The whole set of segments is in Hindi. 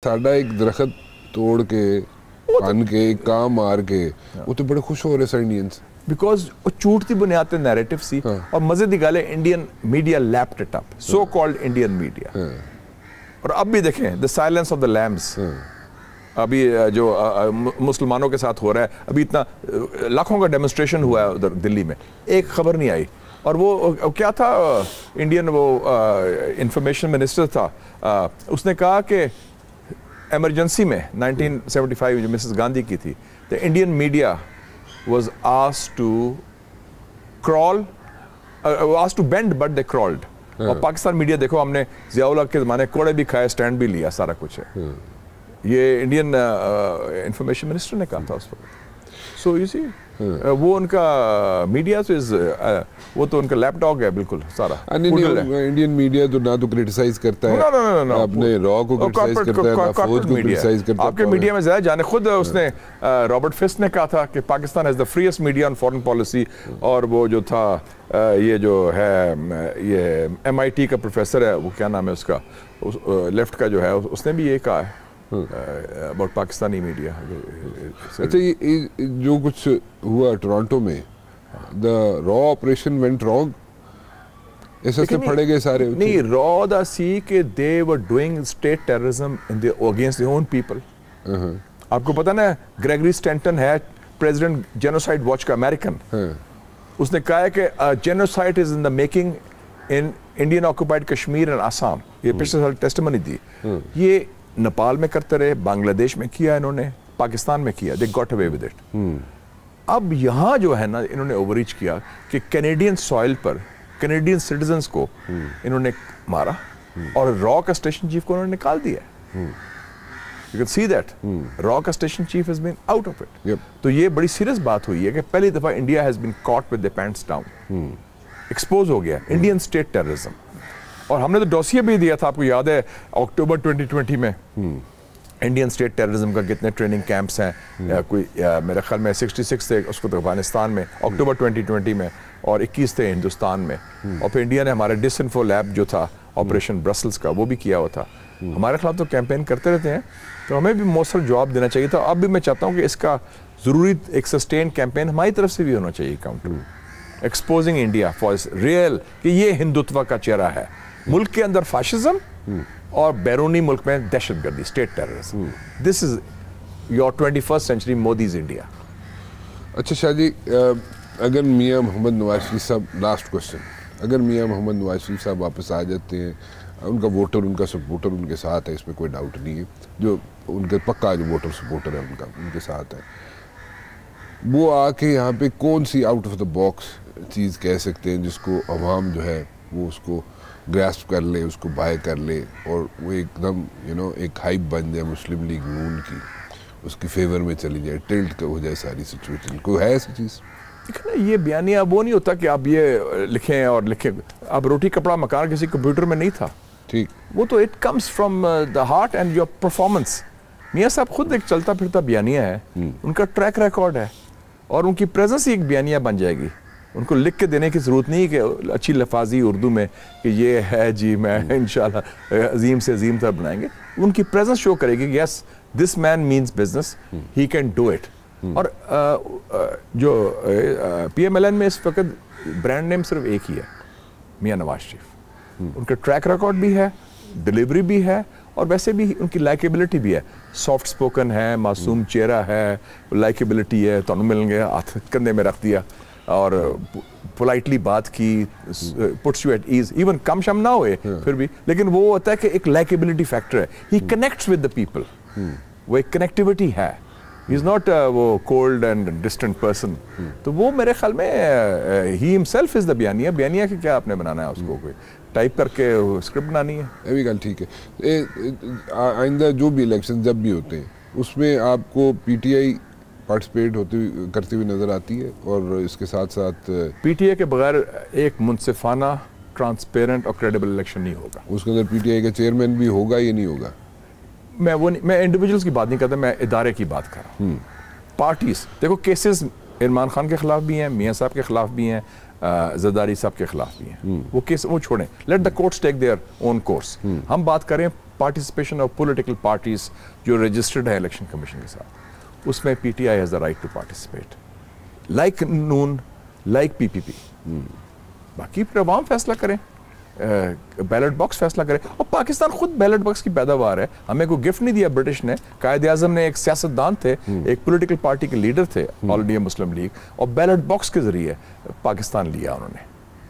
साडा एक दरख्त तोड़ के पान के काम मार के वो तो बड़े खुश हो रहे थे इंडियंस बिकॉज वो झूठ की बुनियाद पे नैरेटिव सी और मजे की गल है Indian media lapped it up so called Indian media. और अब भी देखें the silence of the lambs अभी जो मुसलमानों के साथ हो रहा है, अभी इतना लाखों का डेमोन्स्ट्रेशन हुआ है उधर दिल्ली में, एक खबर नहीं आई। और वो क्या था, इंडियन वो इंफॉर्मेशन मिनिस्टर था, उसने कहा कि एमरजेंसी में 1975 जो मिसेस गांधी की थी, the Indian media was asked to crawl, asked to bend but they crawled. और पाकिस्तान मीडिया देखो, हमने ज़ियाउल हक के ज़माने कोड़े भी खाए, स्टैंड भी लिया, सारा कुछ है। ये इंडियन इंफॉर्मेशन मिनिस्टर ने कहा था उस वक्त। सो यू सी वो उनका मीडिया तो वो तो उनका लैपटॉप है बिल्कुल सारा। इंडियन मीडिया तो ना तो क्रिटिसाइज करता है, अपने रॉ को क्रिटिसाइज करता है, ना फौज को क्रिटिसाइज करता है। आपके मीडिया में ज़्यादा जाने, खुद उसने रॉबर्ट फिस्ट ने कहा था कि Pakistan has the freest media on foreign policy. और वो जो था ये जो है ये MIT का प्रोफेसर है, वो क्या नाम है उसका, लेफ्ट का जो है, उसने भी ये कहा है अबाउट पाकिस्तानी मीडिया। अच्छा, ये जो कुछ हुआ टोरंटो में, the raw operation went wrong, ऐसे से फड़े गए सारे। नहीं, रॉ द सी के they were doing state terrorism in the against their own people. आपको पता ना, ग्रेगरी स्टैंटन है प्रेसिडेंट जेनोसाइड वॉच का, अमेरिकन। उसने कहा है कि genocide is in the making in Indian occupied Kashmir and Assam. ये पिछले साल टेस्टिमनी दी। ये नेपाल में करते रहे, बांग्लादेश में किया इन्होंने, पाकिस्तान में किया, they got away with it. अब यहाँ जो है ना, इन्होंने ओवररीच किया कि कैनेडियन सॉइल पर कैनेडियन सिटीजन्स को इन्होंने मारा और रॉ का स्टेशन चीफ को उन्होंने निकाल दिया। यू कैन सी दैट रॉ का station chief has been out of it. तो ये बड़ी सीरियस बात हुई है कि पहली दफा India has been caught with the pants down, expose हो गया इंडियन स्टेट टेररिज्म। और हमने तो डॉसियर भी दिया था, आपको याद है, अक्टूबर 2020 में इंडियन स्टेट टेररिज्म का कितने ट्रेनिंग कैंप्स हैं। कोई मेरे ख्याल में 66 थे उसको तो अफगानिस्तान में अक्टूबर 2020 में, और 21 थे हिंदुस्तान में। और फिर इंडिया ने हमारे डिसइंफो लैब जो था ऑपरेशन ब्रसल्स का, वो भी किया हुआ था। हमारे खिलाफ तो कैंपेन करते रहते हैं, तो हमें भी मौसर जवाब देना चाहिए था। अब भी मैं चाहता हूँ कि इसका ज़रूरी एक सस्टेन कैंपेन हमारी तरफ से भी होना चाहिए, counter exposing India for real कि ये हिंदुत्व का चेहरा है। मुल्क के अंदर फाशिज्म और बैरूनी मुल्क में दहशतगर्दी, state terrorism. This is your 21st century Modi's India. अच्छा शाह जी, अगर मियां मोहम्मद नवाज शरीफ साहब, लास्ट क्वेश्चन, अगर मियां मोहम्मद नवाज शरीफ साहब वापस आ जाते हैं, उनका वोटर, उनका सपोर्टर उनके साथ है, इसमें कोई डाउट नहीं है, जो उनके पक्का जो वोटर सपोर्टर है उनका उनके साथ है, वो आके यहाँ पे कौन सी आउट ऑफ द बॉक्स चीज़ कह सकते हैं जिसको अवाम जो है वो उसको ग्रास्प कर ले, उसको बाय कर ले, और वो एकदम एक हाइप बन जाए मुस्लिम लीग नून की, उसकी फेवर में चली जाए, टिल्ट हो जाए सारी सिचुएशन। कोई है ऐसी चीज़? ये बयानिया वो नहीं होता कि आप ये लिखें और लिखें। अब रोटी कपड़ा मकान किसी कंप्यूटर में नहीं था, ठीक, वो तो it comes from the heart and your performance. मियाँ साहब खुद एक चलता फिरता बयानिया है, उनका ट्रैक रिकॉर्ड है, और उनकी प्रेजेंस ही एक बयानिया बन जाएगी। उनको लिख के देने की ज़रूरत नहीं कि अच्छी लफाजी उर्दू में कि ये है जी, मैं इंशाल्लाह अजीम से अजीम तक बनाएंगे। उनकी प्रेजेंस शो करेगी कि yes this man means business, he can do it. और जो PMLN में इस वक्त ब्रांड नेम सिर्फ एक ही है, मियां नवाज शरीफ। उनका ट्रैक रिकॉर्ड भी है, डिलीवरी भी है, और वैसे भी उनकी लाइकेबिलिटी भी है। सॉफ्ट स्पोकन है, मासूम चेहरा है, लाइकेबिलिटी है, तो मिलेंगे, हाथ कंधे में रख दिया और पोलाइटली बात की, puts you at ease, even कम शम ना हुए फिर भी, लेकिन वो होता है कि एक लाइकेबिलिटी फैक्टर है। ही कनेक्ट्स विद द पीपल, वो एक कनेक्टिविटी है। ही इज नॉट वो कोल्ड एंड डिस्टेंट पर्सन। तो वो मेरे ख्याल में ही हिमसेल्फ इज द बयानिया। बयानिया के क्या आपने बनाना है उसको, कोई टाइप करके स्क्रिप्ट बनानी है। ये भी गल ठीक है। आइंदा जो भी इलेक्शन जब भी होते हैं उसमें आपको PTI पार्टिसिपेट करती हुई नज़र आती है, और इसके साथ साथ PTI के बगैर एक मुनसिफाना, ट्रांसपेरेंट और क्रेडिबल इलेक्शन नहीं होगा। उसके अंदर PTI का चेयरमैन भी होगा या नहीं होगा? मैं इंडिविजुअल्स की बात नहीं करता, मैं इदारे की बात कर रहा हूँ। पार्टीज देखो, केसेस इरमान खान के खिलाफ भी हैं, मियाँ साहब के खिलाफ भी हैं, जरदारी साहब के खिलाफ भी हैं। वो केस वो छोड़ें, let the courts take their own course. हम बात करें पार्टिसिपेशन ऑफ पॉलिटिकल पार्टीज जो रजिस्टर्ड है इलेक्शन कमीशन के साथ, उसमें PTI has the right to participate, like Noon, like PPP. बाकी फिर अवाम फैसला करें, बैलेट बॉक्स फैसला करे। और पाकिस्तान खुद बैलेट बॉक्स की पैदावार है, हमें कोई गिफ्ट नहीं दिया ब्रिटिश ने। कायद आज़म ने एक सियासतदान थे, एक पॉलिटिकल पार्टी के लीडर थे, ऑल इंडिया मुस्लिम लीग, और बैलेट बॉक्स के जरिए पाकिस्तान लिया उन्होंने,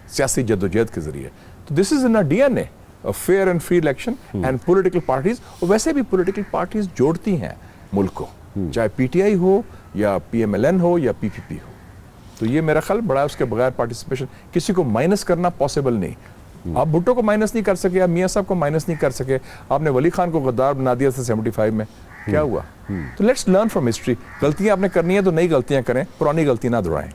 सियासी जद्दोजहद के जरिए। तो this is in a DNA, fair and free election and political parties. और वैसे भी पॉलिटिकल पार्टीज जोड़ती हैं मुल्क को, चाहे पीटीआई हो या पीएमएलएन हो या पीपीपी हो। तो ये मेरा ख्याल बड़ा है, उसके बगैर पार्टिसिपेशन किसी को माइनस करना पॉसिबल नहीं। आप भुट्टो को माइनस नहीं कर सके, आप मियां साहब को माइनस नहीं कर सके, आपने वली खान को गद्दार बना दिया था 75 में, क्या हुआ? तो लेट्स लर्न फ्रॉम हिस्ट्री। गलतियां आपने करनी है तो नई गलतियां करें, पुरानी गलती ना दोहराएं।